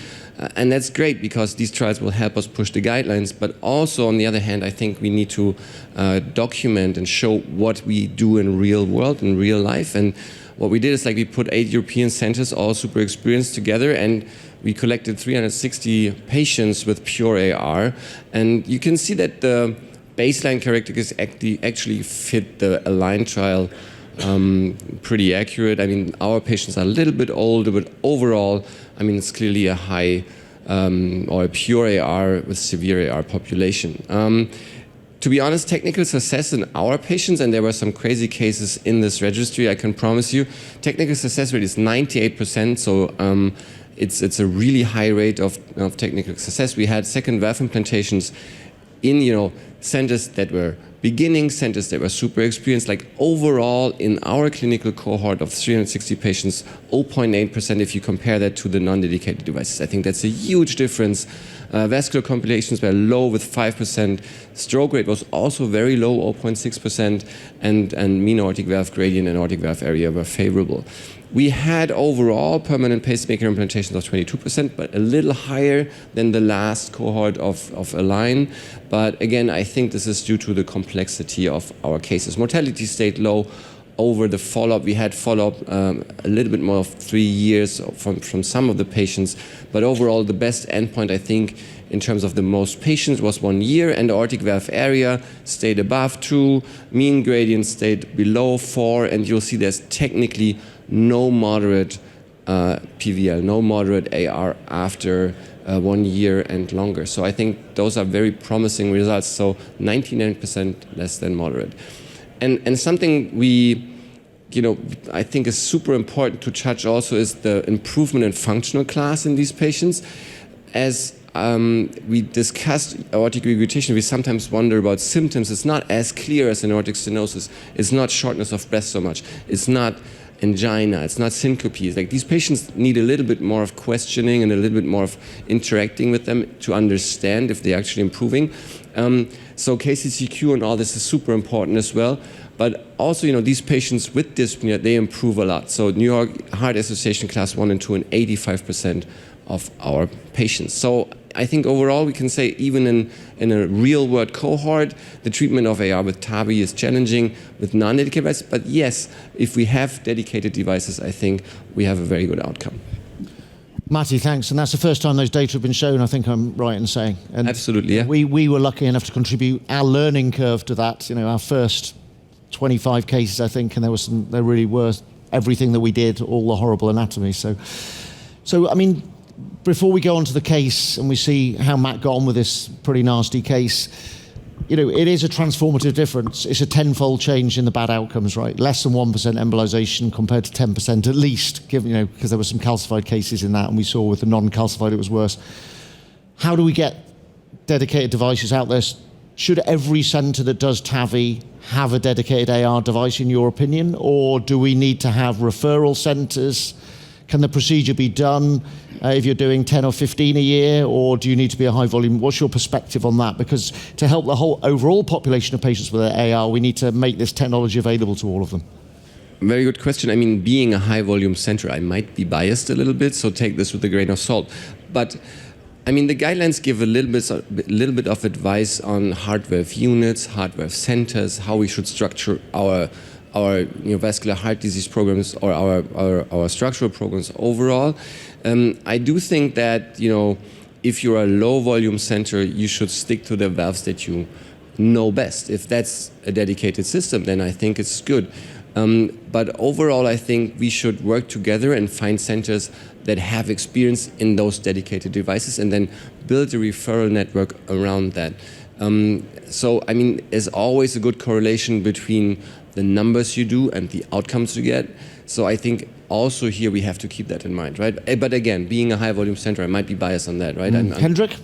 and that's great because these trials will help us push the guidelines, but also on the other hand, I think we need to document and show what we do in real world, in real life. And what we did is we put 8 European centers, all super experienced, together, and we collected 360 patients with pure AR, and you can see that the baseline characteristics actually fit the Align trial pretty accurate. I mean, our patients are a little bit older, but overall, I mean, it's clearly a high or a pure AR with severe AR population. To be honest, technical success in our patients, and there were some crazy cases in this registry, I can promise you, technical success rate is 98%, so it's a really high rate of technical success. We had second valve implantations in centers that were beginning, centers that were super experienced. Overall in our clinical cohort of 360 patients, 0.8% if you compare that to the non-dedicated devices. I think that's a huge difference. Vascular complications were low with 5%. Stroke rate was also very low, 0.6%, and mean aortic valve gradient and aortic valve area were favorable. We had overall permanent pacemaker implantations of 22%, but a little higher than the last cohort of Align. But again, I think this is due to the complexity of our cases. Mortality stayed low over the follow-up. We had follow-up a little bit more of 3 years from some of the patients. But overall, the best endpoint, I think, in terms of the most patients was 1 year, and the aortic valve area stayed above 2, mean gradient stayed below 4, and you'll see there's technically no moderate PVL, no moderate AR after 1 year and longer. So I think those are very promising results. So 99% less than moderate. And something I think is super important to touch also is the improvement in functional class in these patients. As we discussed aortic regurgitation, we sometimes wonder about symptoms. It's not as clear as an aortic stenosis. It's not shortness of breath so much. It's not angina, it's not syncope. These patients need a little bit more of questioning and a little bit more of interacting with them to understand if they're actually improving. So KCCQ and all this is super important as well. But also, these patients with dyspnea, they improve a lot. So New York Heart Association class 1 and 2 in 85% of our patients. So I think overall we can say even in a real-world cohort, the treatment of AR with TAVI is challenging with non-dedicated devices. But yes, if we have dedicated devices, I think we have a very good outcome.
Matti, thanks. And that's the first time those data have been shown, I think I'm right in saying. And
absolutely, yeah.
We were lucky enough to contribute our learning curve to that. Our first 25 cases, I think, and there really were everything that we did, all the horrible anatomy. So I mean, before we go on to the case and we see how Matt got on with this pretty nasty case, it is a transformative difference. It's a tenfold change in the bad outcomes, right? Less than 1% embolization compared to 10% at least, given, because there were some calcified cases in that, and we saw with the non-calcified it was worse. How do we get dedicated devices out there? Should every center that does TAVI have a dedicated AR device, in your opinion? Or do we need to have referral centers? Can the procedure be done if you're doing 10 or 15 a year, or do you need to be a high volume? What's your perspective on that? Because to help the whole overall population of patients with AR, we need to make this technology available to all of them.
Very good question. I mean, being a high volume center, I might be biased a little bit, so take this with a grain of salt. But I mean, the guidelines give a little bit of advice on heart valve units, heart valve centers, how we should structure our vascular heart disease programs or our structural programs overall. I do think that if you're a low volume center, you should stick to the valves that you know best. If that's a dedicated system, then I think it's good. But overall, I think we should work together and find centers that have experience in those dedicated devices and then build a referral network around that. So, I mean, there's always a good correlation between the numbers you do and the outcomes you get. So I think also here we have to keep that in mind, right? But again, being a high volume center, I might be biased on that, right?
Hendrik?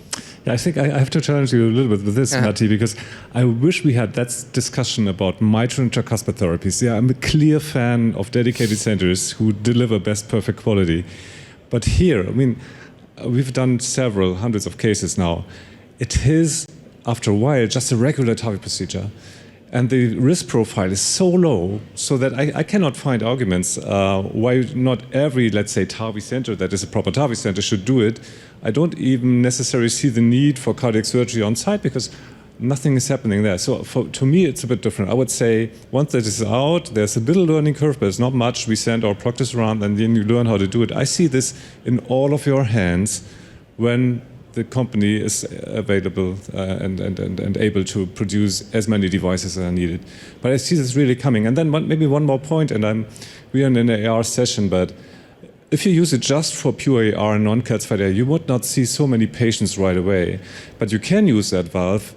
Yeah, I think I have to challenge you a little bit with this, Matti, because I wish we had that discussion about mitral and tricuspid therapies. Yeah, I'm a clear fan of dedicated centers who deliver best perfect quality. But here, I mean, we've done several hundreds of cases now. It is, after a while, just a regular TAVI procedure. And the risk profile is so low, so that I cannot find arguments why not every, let's say, TAVI center that is a proper TAVI center should do it. I don't even necessarily see the need for cardiac surgery on site because nothing is happening there. So to me, it's a bit different. I would say once that is out, there's a little learning curve, but it's not much. We send our proctors around and then you learn how to do it. I see this in all of your hands when the company is available and able to produce as many devices as are needed. But I see this really coming. And then maybe one more point, and we are in an AR session, but if you use it just for pure AR and non-calcified AR, you would not see so many patients right away. But you can use that valve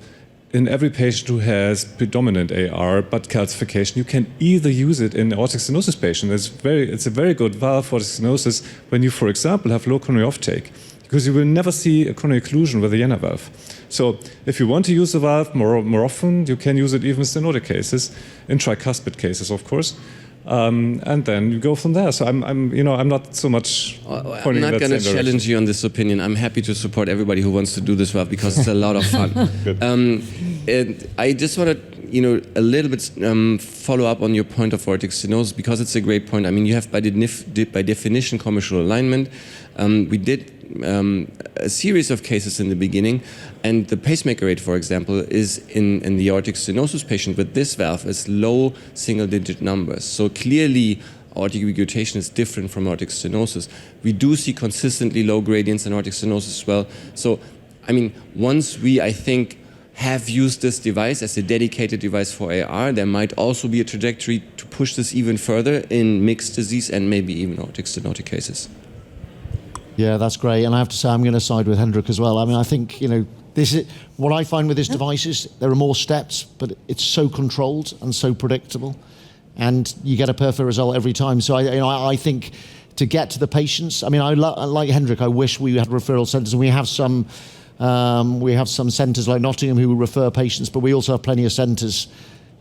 in every patient who has predominant AR but calcification. You can either use it in aortic stenosis patients. It's a very good valve for stenosis when you, for example, have low coronary offtake, because you will never see a coronary occlusion with a JenaValve. So if you want to use the valve more often, you can use it even in stenotic cases, in tricuspid cases, of course. And then you go from there. So I'm not so much pointing
I'm not
in that
going to
same
challenge
direction.
you on this opinion. I'm happy to support everybody who wants to do this valve because it's a lot of fun. And I just want to, a little bit follow up on your point of aortic stenosis because it's a great point. I mean, you have by definition commercial alignment. We did a series of cases in the beginning, and the pacemaker rate, for example, is in the aortic stenosis patient with this valve is low single-digit numbers. So clearly, aortic regurgitation is different from aortic stenosis. We do see consistently low gradients in aortic stenosis as well. So, I mean, once we, I think, have used this device as a dedicated device for AR, there might also be a trajectory to push this even further in mixed disease and maybe even aortic stenotic cases.
Yeah, that's great. And I have to say, I'm going to side with Hendrik as well. I mean, I think, this is what I find with this device is there are more steps, but it's so controlled and so predictable, and you get a perfect result every time. So I think to get to the patients, I mean, like Hendrik, I wish we had referral centres, and we have some centres like Nottingham who refer patients, but we also have plenty of centres.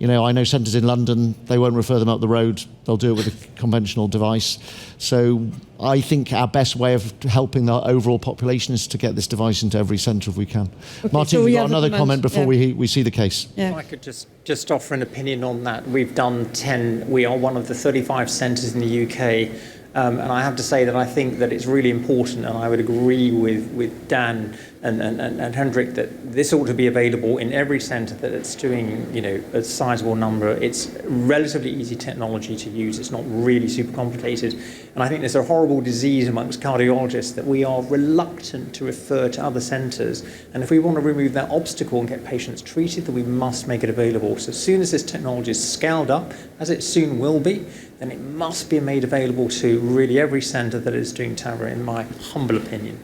I know centres in London, they won't refer them up the road. They'll do it with a conventional device. So I think our best way of helping the overall population is to get this device into every centre if we can.
Okay,
Martin,
so
you've got another comment before we see the case.
Yeah.
If I could just offer an opinion on that. We've done 10. We are one of the 35 centres in the UK. And I have to say that I think that it's really important, and I would agree with Dan and Hendrik that this ought to be available in every centre that it's doing, a sizable number. It's relatively easy technology to use. It's not really super complicated. And I think there's a horrible disease amongst cardiologists that we are reluctant to refer to other centres. And if we want to remove that obstacle and get patients treated, then we must make it available. So as soon as this technology is scaled up, as it soon will be, then it must be made available to really every centre that is doing TAVR, in my humble opinion.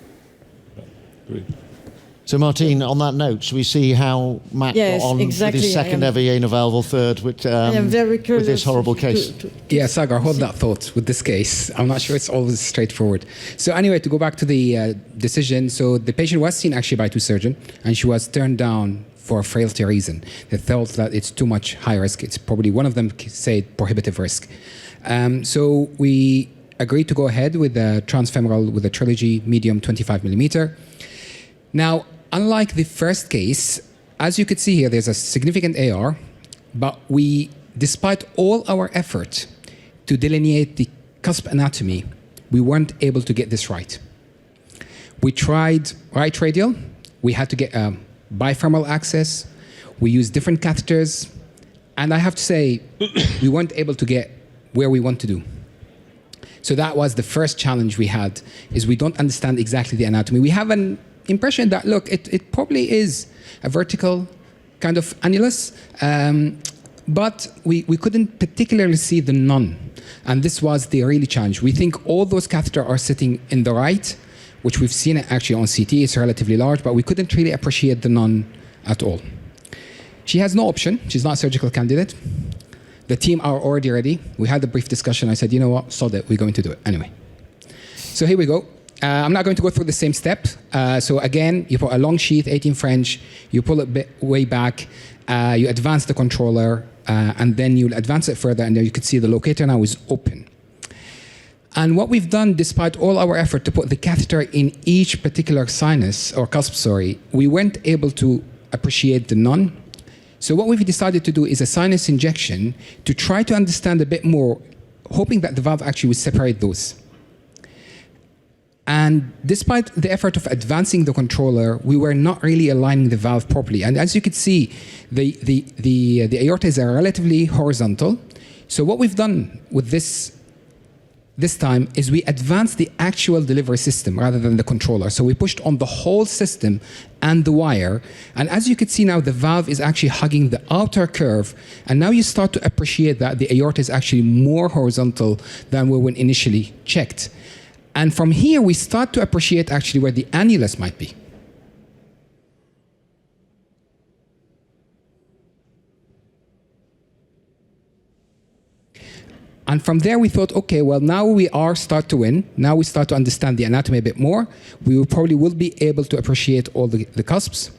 Great.
So Martin, on that note, shall we see how Matt got on with his second ever JenaValve or third with this horrible case?
Yeah, Sagar, hold that thought with this case. I'm not sure it's always straightforward. So anyway, to go back to the decision, so the patient was seen actually by two surgeons, and she was turned down for a frailty reason. They felt that it's too much high risk. It's probably, one of them said prohibitive risk. So we agreed to go ahead with the transfemoral with the Trilogy medium 25 millimeter. Now, unlike the first case, as you could see here, there's a significant AR, but we, despite all our effort to delineate the cusp anatomy, we weren't able to get this right. We tried right radial. We had to get bifemoral access. We used different catheters. And I have to say, we weren't able to get where we want to do. So that was the first challenge we had, is we don't understand exactly the anatomy. We have an impression that, look, it probably is a vertical kind of annulus, but we couldn't particularly see the none. And this was the really challenge. We think all those catheters are sitting in the right, which we've seen actually on CT. It's relatively large, but we couldn't really appreciate the none at all. She has no option. She's not a surgical candidate. The team are already ready. We had a brief discussion. I said, you know what, sod it. We're going to do it anyway. So here we go. I'm not going to go through the same step. So again, you put a long sheath, 18 French, you pull it way back, you advance the controller, and then you'll advance it further, and there you can see the locator now is open. And what we've done, despite all our effort to put the catheter in each particular sinus, or cusp, sorry, we weren't able to appreciate the none. So what we've decided to do is a sinus injection to try to understand a bit more, hoping that the valve actually would separate those. And despite the effort of advancing the controller, we were not really aligning the valve properly. And as you can see, the aorta is relatively horizontal. So what we've done with this time is we advanced the actual delivery system rather than the controller. So we pushed on the whole system and the wire. And as you can see now, the valve is actually hugging the outer curve. And now you start to appreciate that the aorta is actually more horizontal than when initially checked. And from here, we start to appreciate actually where the annulus might be. And from there, we thought, okay, well, now we start to win. Now we start to understand the anatomy a bit more. We probably will be able to appreciate all the cusps.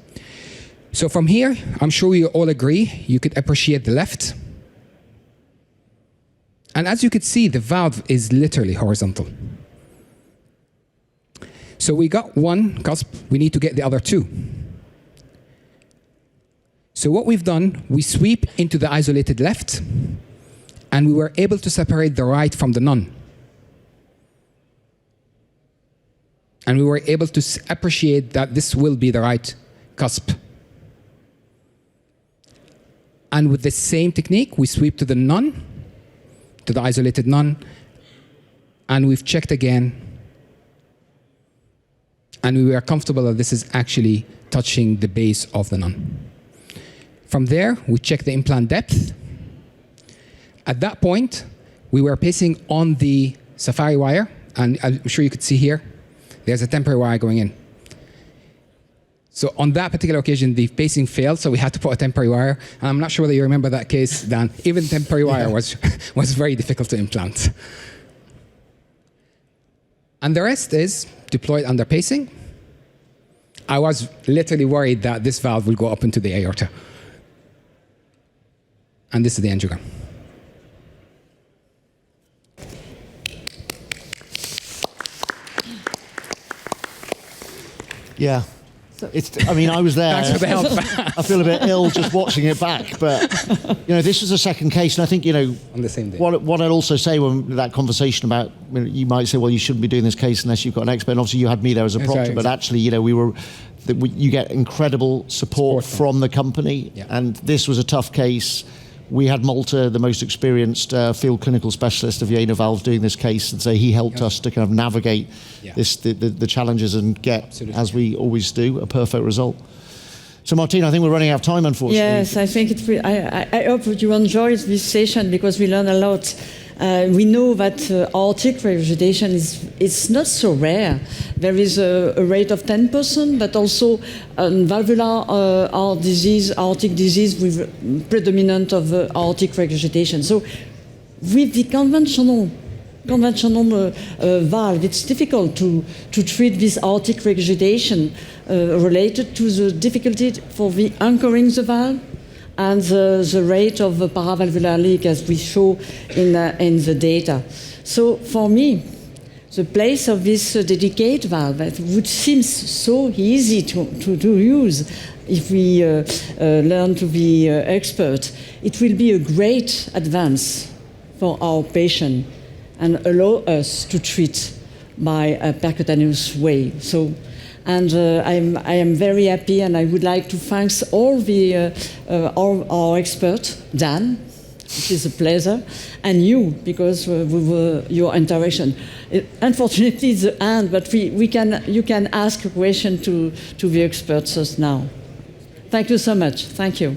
So from here, I'm sure you all agree, you could appreciate the left. And as you could see, the valve is literally horizontal. So we got one cusp, we need to get the other two. So what we've done, we sweep into the isolated left, and we were able to separate the right from the none. And we were able to appreciate that this will be the right cusp. And with the same technique, we sweep to the none, to the isolated none, and we've checked again, and we were comfortable that this is actually touching the base of the none. From there, we check the implant depth. At that point, we were pacing on the Safari wire, and I'm sure you could see here, there's a temporary wire going in. So on that particular occasion, the pacing failed, so we had to put a temporary wire. And I'm not sure whether you remember that case, Dan. Even temporary wire was very difficult to implant. And the rest is deployed under pacing. I was literally worried that this valve will go up into the aorta. And this is the angiogram.
Yeah. I mean, I was there.
Thanks for the help.
I feel a bit ill just watching it back, but this was the second case, and I think
on the same day.
What I'd also say when that conversation about you might say, well, you shouldn't be doing this case unless you've got an expert. And obviously, you had me there as a proctor,
right,
but actually, you get incredible support from the company, and this was a tough case. We had Malta, the most experienced field clinical specialist of JenaValve, doing this case, and so he helped us to kind of navigate the challenges and get, as we always do, a perfect result. So, Martina, I think we're running out of time, unfortunately.
Yes, I think I hope you enjoyed this session because we learned a lot. We know that aortic regurgitation is not so rare. There is a rate of 10%, but also valvular aortic disease with predominant of aortic regurgitation. So with the conventional valve, it's difficult to treat this aortic regurgitation related to the difficulty for the anchoring the valve and the rate of paravalvular leak, as we show in the data. So for me, the place of this dedicated valve, which seems so easy to use if we learn to be expert, it will be a great advance for our patient and allow us to treat by a percutaneous way. So. And I am very happy, and I would like to thank all our experts, Dan, which is a pleasure, and you, because your interaction. Unfortunately, it's the end, but you can ask a question to the experts just now. Thank you so much. Thank you.